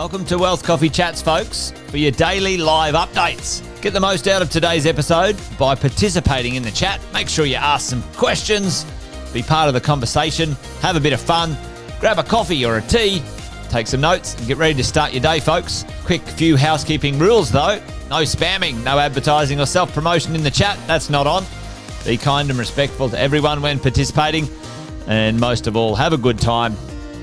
Welcome to Wealth Coffee Chats, folks, for your daily live updates. Get the most out of today's episode by participating in the chat. Make sure you ask some questions, be part of the conversation, have a bit of fun, grab a coffee or a tea, take some notes, and get ready to start your day, folks. Quick few housekeeping rules, though. No spamming, no advertising or self-promotion in the chat. That's not on. Be kind and respectful to everyone when participating. And most of all, have a good time.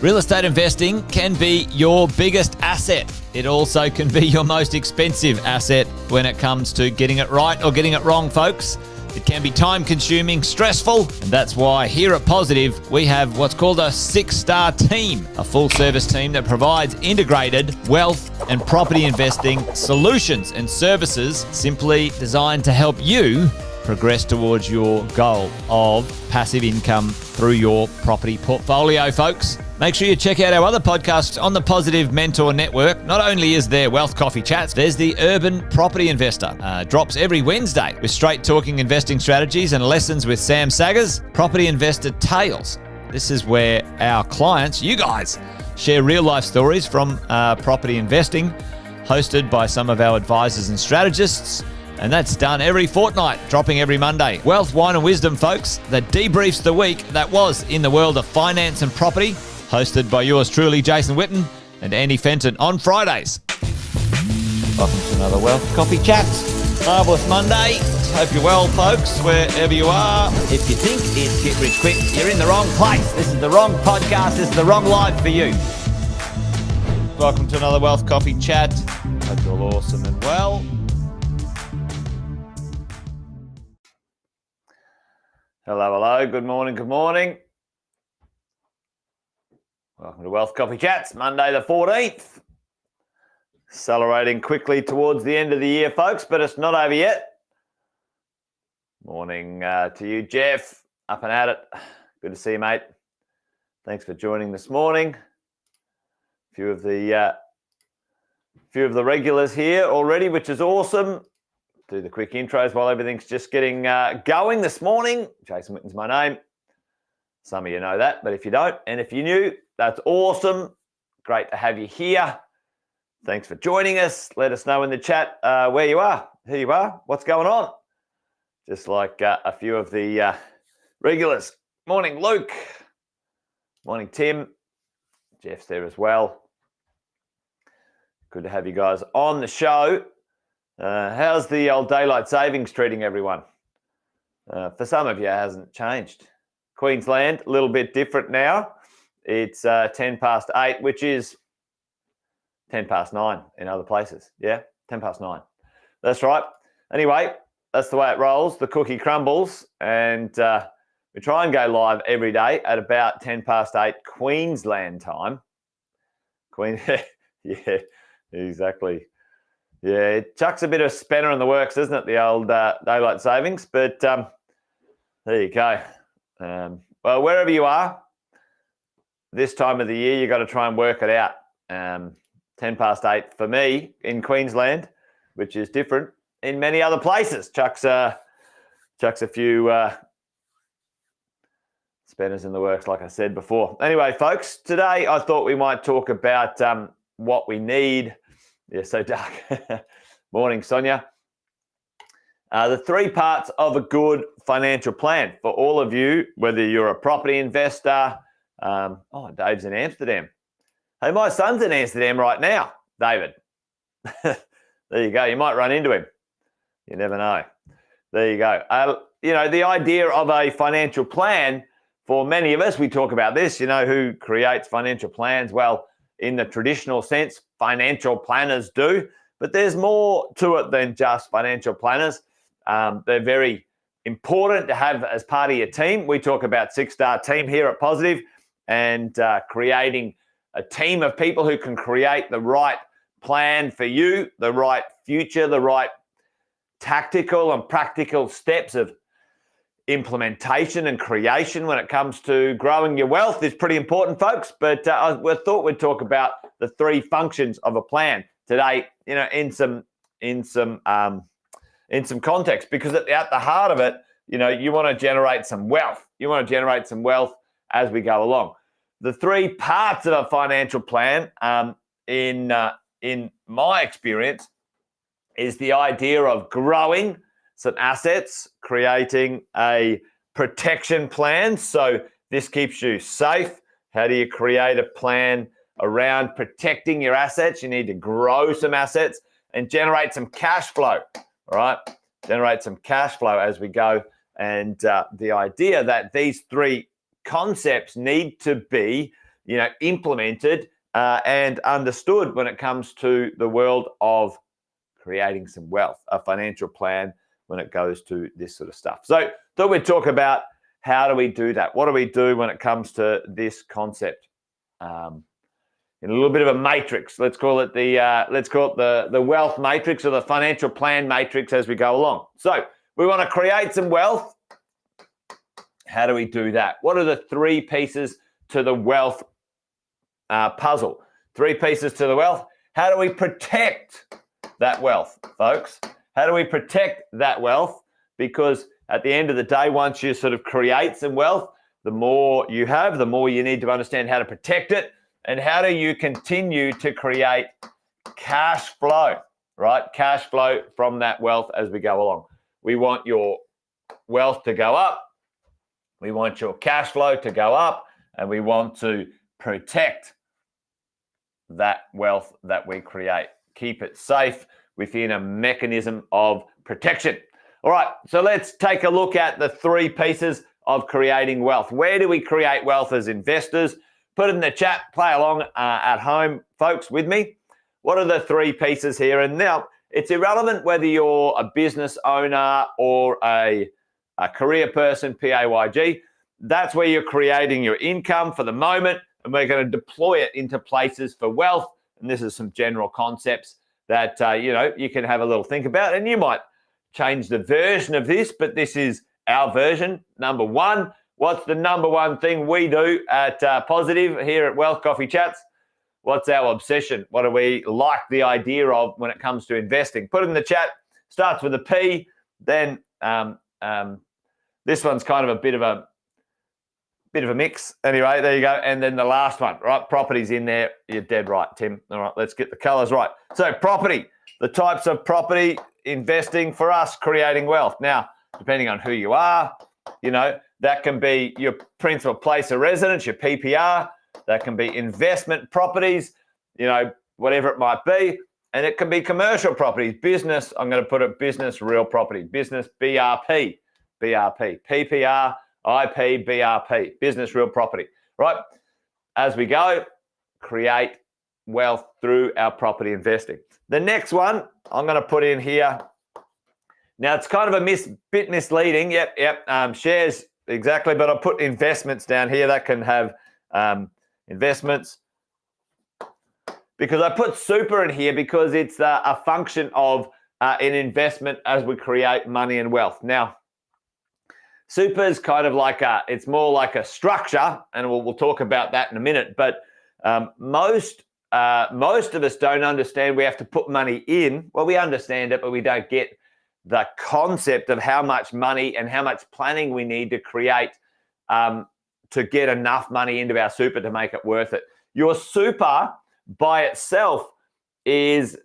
Real estate investing can be your biggest asset. It also can be your most expensive asset when it comes to getting it right or getting it wrong, folks. It can be time-consuming, stressful, and that's why here at Positive, we have what's called a 6-star team, a full-service team that provides integrated wealth and property investing solutions and services simply designed to help you progress towards your goal of passive income through your property portfolio, folks. Make sure you check out our other podcasts on the Positive Mentor Network. Not only is there Wealth Coffee Chats, there's the Urban Property Investor. Drops every Wednesday with straight talking investing strategies and lessons with Sam Saggers. Property Investor Tales. This is where our clients, you guys, share real life stories from property investing, hosted by some of our advisors and strategists. And that's done every fortnight, dropping every Monday. Wealth, Wine and Wisdom, folks, that debriefs the week that was in the world of finance and property, hosted by yours truly, Jason Witten and Andy Fenton on Fridays. Welcome to another Wealth Coffee Chats. Marvellous Monday. Hope you're well, folks, wherever you are. If you think it's Get Rich Quick, you're in the wrong place. This is the wrong podcast. This is the wrong live for you. Welcome to another Wealth Coffee Chat. Hope you're all awesome and well. Hello. Good morning. Welcome to Wealth Coffee Chats, Monday the 14th. Accelerating quickly towards the end of the year, folks, but it's not over yet. Morning to you, Jeff. Up and at it. Good to see you, mate. Thanks for joining this morning. A few of the regulars here already, which is awesome. Do the quick intros while everything's just getting going this morning. Jason Witten's my name. Some of you know that, but if you don't, and if you're new, that's awesome. Great to have you here. Thanks for joining us. Let us know in the chat where you are, who you are, what's going on. Just like a few of the regulars. Morning, Luke. Morning, Tim. Jeff's there as well. Good to have you guys on the show. How's the old daylight savings treating everyone? For some of you, it hasn't changed. Queensland, a little bit different now. It's 10 past 8, which is 10 past 9 in other places. Yeah, 10 past 9. That's right. Anyway, that's the way it rolls. The cookie crumbles. And we try and go live every day at about 10 past 8 Queensland time. Yeah, exactly. Yeah, it chucks a bit of spanner in the works, doesn't it, the old daylight savings? But there you go. Well, wherever you are, this time of the year, you've got to try and work it out. 10 past 8 for me in Queensland, which is different in many other places. Chucks a few spanners in the works, like I said before. Anyway, folks, today I thought we might talk about what we need. Yeah, so dark. Morning, Sonia. The 3 parts of a good financial plan for all of you, whether you're a property investor. Dave's in Amsterdam. Hey, my son's in Amsterdam right now, David. There you go. You might run into him. You never know. There you go. The idea of a financial plan, for many of us, we talk about this, who creates financial plans? Well, in the traditional sense, financial planners do, but there's more to it than just financial planners. They're very important to have as part of your team. We talk about 6-star team here at Positive and creating a team of people who can create the right plan for you, the right future, the right tactical and practical steps of implementation and creation when it comes to growing your wealth is pretty important, folks. But I thought we'd talk about the 3 functions of a plan today, in some context, because at the heart of it, you want to generate some wealth. You want to generate some wealth as we go along. The 3 parts of a financial plan in my experience is the idea of growing some assets, creating a protection plan. So this keeps you safe. How do you create a plan around protecting your assets? You need to grow some assets and generate some cash flow, all right? Generate some cash flow as we go. And the idea that these three concepts need to be, implemented and understood when it comes to the world of creating some wealth, a financial plan when it goes to this sort of stuff. So thought we'd talk about how do we do that? What do we do when it comes to this concept? In a little bit of a matrix, let's call it the wealth matrix or the financial plan matrix as we go along. So we want to create some wealth. How do we do that? What are the three pieces to the wealth puzzle? Three pieces to the wealth. How do we protect that wealth, folks? How do we protect that wealth? Because at the end of the day, once you sort of create some wealth, the more you have, the more you need to understand how to protect it. And how do you continue to create cash flow, right? Cash flow from that wealth as we go along. We want your wealth to go up. We want your cash flow to go up. And we want to protect that wealth that we create. Keep it safe within a mechanism of protection. All right, so let's take a look at the three pieces of creating wealth. Where do we create wealth as investors? Put it in the chat, play along at home, folks, with me. What are the three pieces here? And now it's irrelevant whether you're a business owner or a career person, PAYG. That's where you're creating your income for the moment, and we're going to deploy it into places for wealth. And this is some general concepts that, you can have a little think about, and you might change the version of this, but this is our version. Number one, what's the number one thing we do at Positive here at Wealth Coffee Chats? What's our obsession? What do we like the idea of when it comes to investing? Put it in the chat. Starts with a P. Then this one's kind of a bit of a mix. Anyway, there you go. And then the last one, right? Property's in there. You're dead right, Tim. All right, let's get the colors right. So property, the types of property investing for us, creating wealth. Now, depending on who you are, that can be your principal place of residence, your PPR. That can be investment properties, whatever it might be. And it can be commercial properties, business. I'm going to put it business, real property, business, BRP, PPR, IP, BRP, business, real property, right? As we go, create wealth through our property investing. The next one I'm going to put in here. Now, it's kind of a bit misleading. Yep. Shares, exactly. But I'll put investments down here. That can have investments. Because I put super in here because it's a function of an investment as we create money and wealth. Now, super is kind of like it's more like a structure, and we'll talk about that in a minute. But most of us don't understand we have to put money in. Well, we understand it, but we don't get the concept of how much money and how much planning we need to create to get enough money into our super to make it worth it. Your super by itself is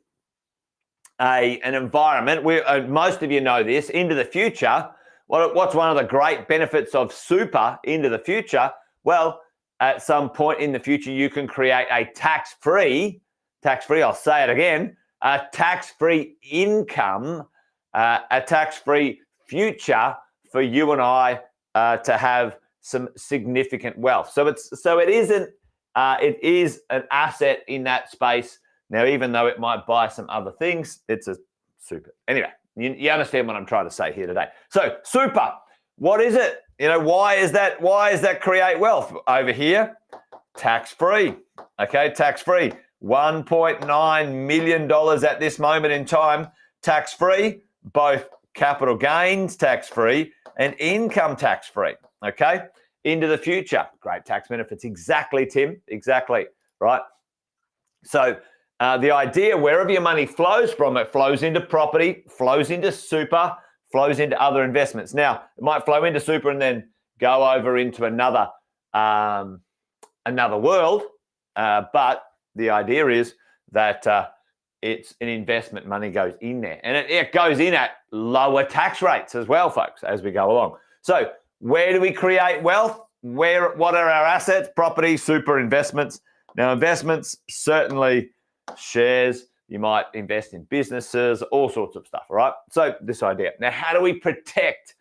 an environment. Most of you know this. Into the future, what's one of the great benefits of super into the future? Well, at some point in the future, you can create a tax-free, I'll say it again, a tax-free income, a tax-free future for you and I to have some significant wealth. So it is an asset in that space. Now, even though it might buy some other things, it's a super. Anyway, you understand what I'm trying to say here today. So super, what is it? Why is that create wealth? Over here, tax-free. Okay, tax-free. $1.9 million at this moment in time, tax-free, both capital gains tax-free and income tax-free. Okay, into the future. Great tax benefits. Exactly, Tim. Exactly, right? So the idea, wherever your money flows from, it flows into property, flows into super, flows into other investments. Now, it might flow into super and then go over into another world, but the idea is that it's an investment, money goes in there. And it goes in at lower tax rates as well, folks, as we go along. So where do we create wealth? What are our assets? Property, super, investments. Now, investments, certainly shares. You might invest in businesses, all sorts of stuff, all right? So this idea. Now, how do we protect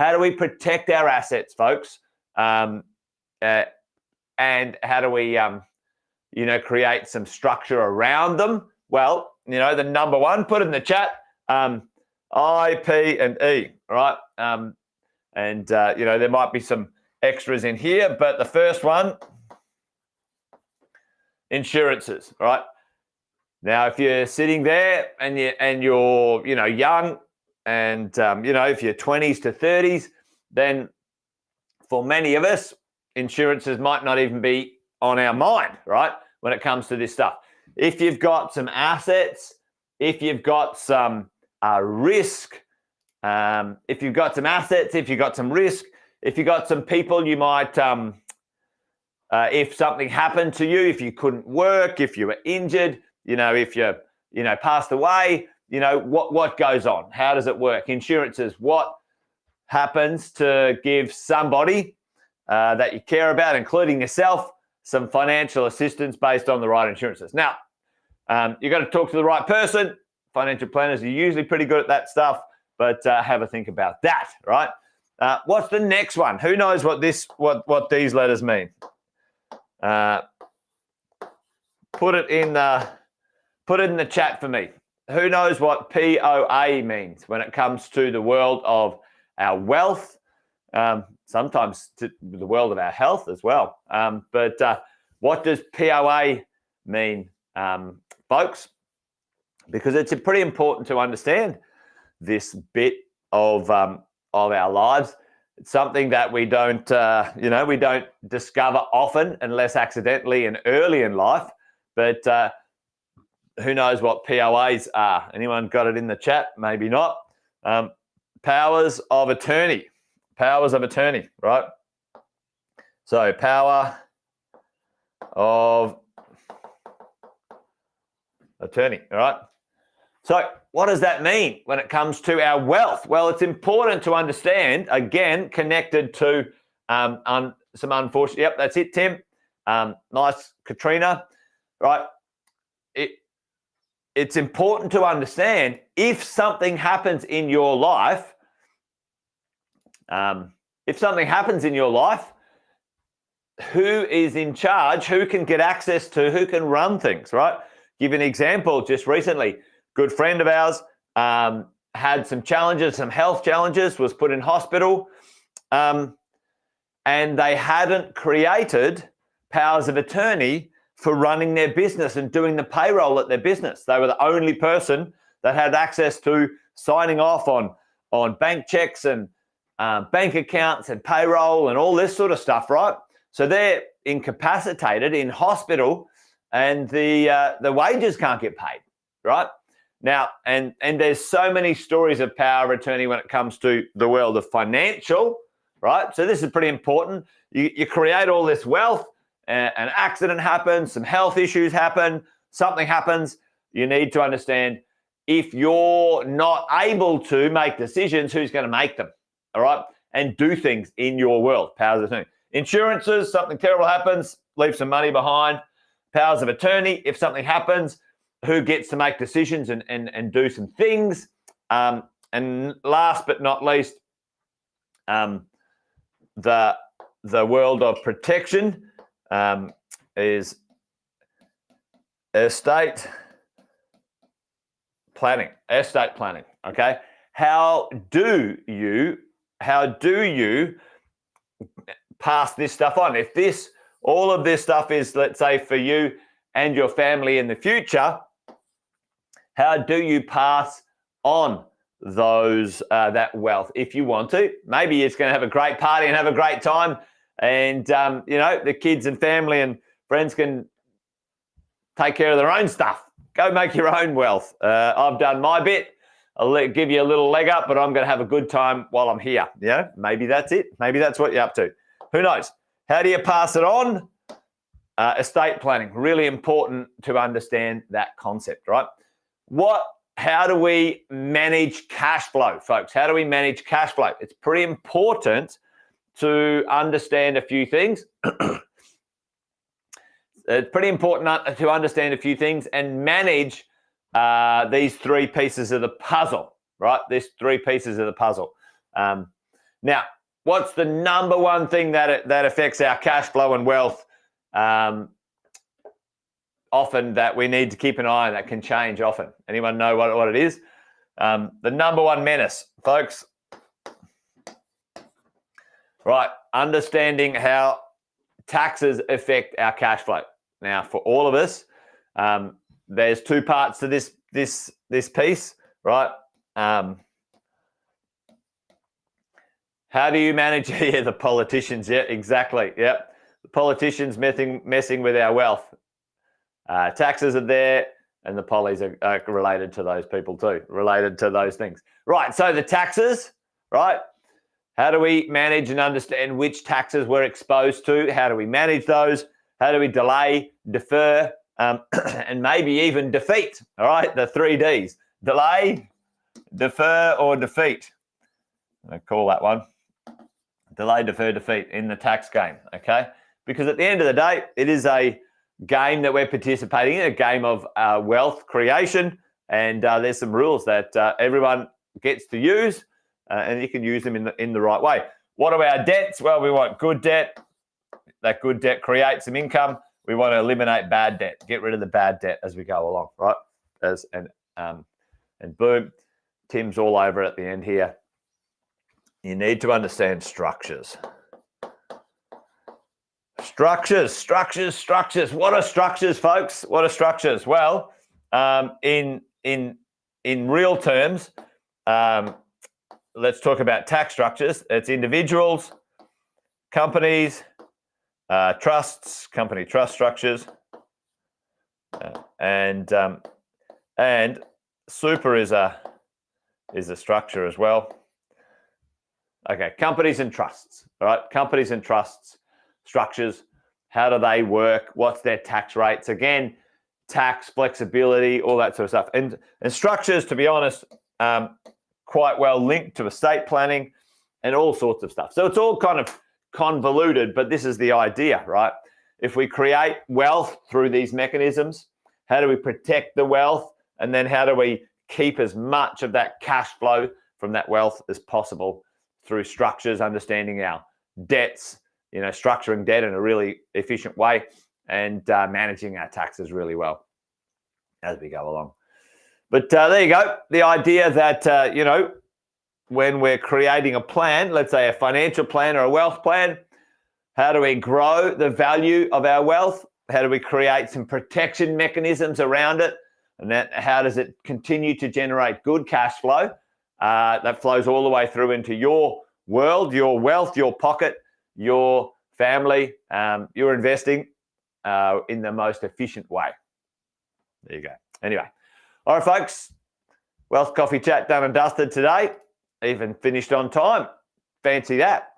our assets, folks? And how do we, create some structure around them? Well, the number one, put it in the chat, I, P, and E, right? There might be some extras in here, but the first one, insurances, right? Now, if you're sitting there and you're young, and if you're 20s to 30s, then for many of us, insurances might not even be on our mind, right? When it comes to this stuff. If you've got some assets, if you've got some risk, if you've got some assets, if you've got some risk, if you've got some people you might, if something happened to you, if you couldn't work, if you were injured, if you passed away, what goes on? How does it work? Insurances, what happens to give somebody that you care about, including yourself, some financial assistance based on the right insurances. Now, you've got to talk to the right person. Financial planners are usually pretty good at that stuff, but have a think about that, right? What's the next one? Who knows what these letters mean? Put it in the chat for me. Who knows what POA means when it comes to the world of our wealth? Sometimes to the world of our health as well. But what does POA mean, folks? Because it's pretty important to understand this bit of our lives. It's something that we don't discover often unless accidentally and early in life. But who knows what POAs are? Anyone got it in the chat? Maybe not. Powers of attorney. Powers of attorney, right? So power of attorney, all right? So what does that mean when it comes to our wealth? Well, it's important to understand, again, connected to some unfortunate, yep, that's it, Tim. Nice, Katrina, right? It's important to understand if something happens in your life, who is in charge, who can get access to, who can run things, right? Give an example. Just recently, good friend of ours had some challenges, some health challenges, was put in hospital, and they hadn't created powers of attorney for running their business and doing the payroll at their business. They were the only person that had access to signing off on bank checks and bank accounts and payroll and all this sort of stuff, right? So they're incapacitated in hospital, and the wages can't get paid, right? Now, and there's so many stories of power of attorney when it comes to the world of financial, right? So this is pretty important. You create all this wealth, an accident happens, some health issues happen, something happens. You need to understand if you're not able to make decisions, who's going to make them, all right? And do things in your world, powers of attorney. Insurances, something terrible happens, leave some money behind. Powers of attorney, if something happens, who gets to make decisions and do some things. And last but not least, the world of protection is estate planning. Okay, how do you pass this stuff on? If all of this stuff is, let's say, for you and your family in the future, how do you pass on those that wealth if you want to? Maybe it's going to have a great party and have a great time, and the kids and family and friends can take care of their own stuff. Go make your own wealth. I've done my bit. I'll give you a little leg up, but I'm going to have a good time while I'm here. Yeah, maybe that's it. Maybe that's what you're up to. Who knows? How do you pass it on? estate planning, really important to understand that concept, right? How do we manage cash flow, folks? How do we manage cash flow? It's pretty important to understand a few things. It's pretty important to understand a few things and manage these three pieces of the puzzle, right? These three pieces of the puzzle. Now, what's the number one thing that affects our cash flow and wealth often that we need to keep an eye on, that can change often? Anyone know what it is? The number one menace, folks. Right, understanding how taxes affect our cash flow. Now, for all of us, there's two parts to this piece, right? How do you manage? Yeah, the politicians. Yeah, exactly. Yep, the politicians messing with our wealth. Taxes are there, and the pollies are related to those people too, related to those things. Right, so the taxes, right? How do we manage and understand which taxes we're exposed to? How do we manage those? How do we delay, defer, and maybe even defeat? All right, the 3 Ds. Delay, defer, or defeat. I call that one. Delay, defer, defeat in the tax game, okay? Because at the end of the day, it is a game that we're participating in, a game of wealth creation, and there's some rules that everyone gets to use, and you can use them in the right way. What are our debts? Well, we want good debt. That good debt creates some income. We want to eliminate bad debt, get rid of the bad debt as we go along, right? And boom, Tim's all over at the end here. You need to understand structures. Structures. What are structures, folks? What are structures? Well, in real terms, let's talk about tax structures. It's individuals, companies, trusts, company trust structures, and super is a structure as well. Okay, companies and trusts. All right, companies and trusts. Structures, how do they work? What's their tax rates? Again, tax flexibility, all that sort of stuff. And structures, to be honest, quite well linked to estate planning and all sorts of stuff. So it's all kind of convoluted, but this is the idea, right? If we create wealth through these mechanisms, how do we protect the wealth? And then how do we keep as much of that cash flow from that wealth as possible through structures, understanding our debts, structuring debt in a really efficient way, and managing our taxes really well as we go along. But there you go. The idea that, when we're creating a plan, let's say a financial plan or a wealth plan, how do we grow the value of our wealth? How do we create some protection mechanisms around it? And how does it continue to generate good cash flow that flows all the way through into your world, your wealth, your pocket, your family, you're investing in the most efficient way. There you go. Anyway, all right, folks, Wealth Coffee Chat done and dusted today. Even finished on time. Fancy that.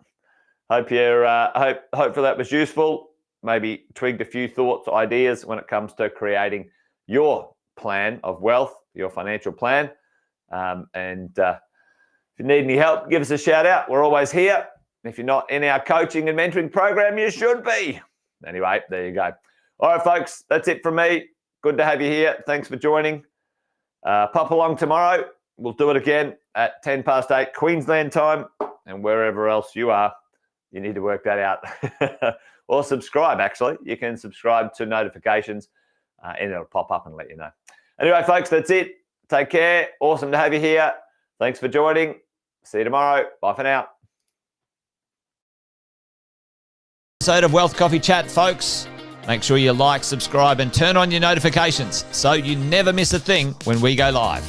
Hopefully that was useful. Maybe twigged a few thoughts, ideas when it comes to creating your plan of wealth, your financial plan. And if you need any help, give us a shout out. We're always here. If you're not in our coaching and mentoring program, you should be. Anyway, there you go. All right, folks, that's it from me. Good to have you here. Thanks for joining. Pop along tomorrow. We'll do it again at 8:10 Queensland time, and wherever else you are, you need to work that out. Or subscribe, actually. You can subscribe to notifications, and it'll pop up and let you know. Anyway, folks, that's it. Take care. Awesome to have you here. Thanks for joining. See you tomorrow. Bye for now. Episode of Wealth Coffee Chat, folks. Make sure you like, subscribe, and turn on your notifications so you never miss a thing when we go live.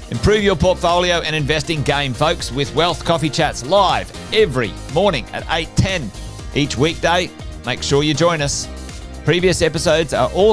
Improve your portfolio and investing game, folks, with Wealth Coffee Chats live every morning at 8:10 each weekday. Make sure you join us. Previous episodes are all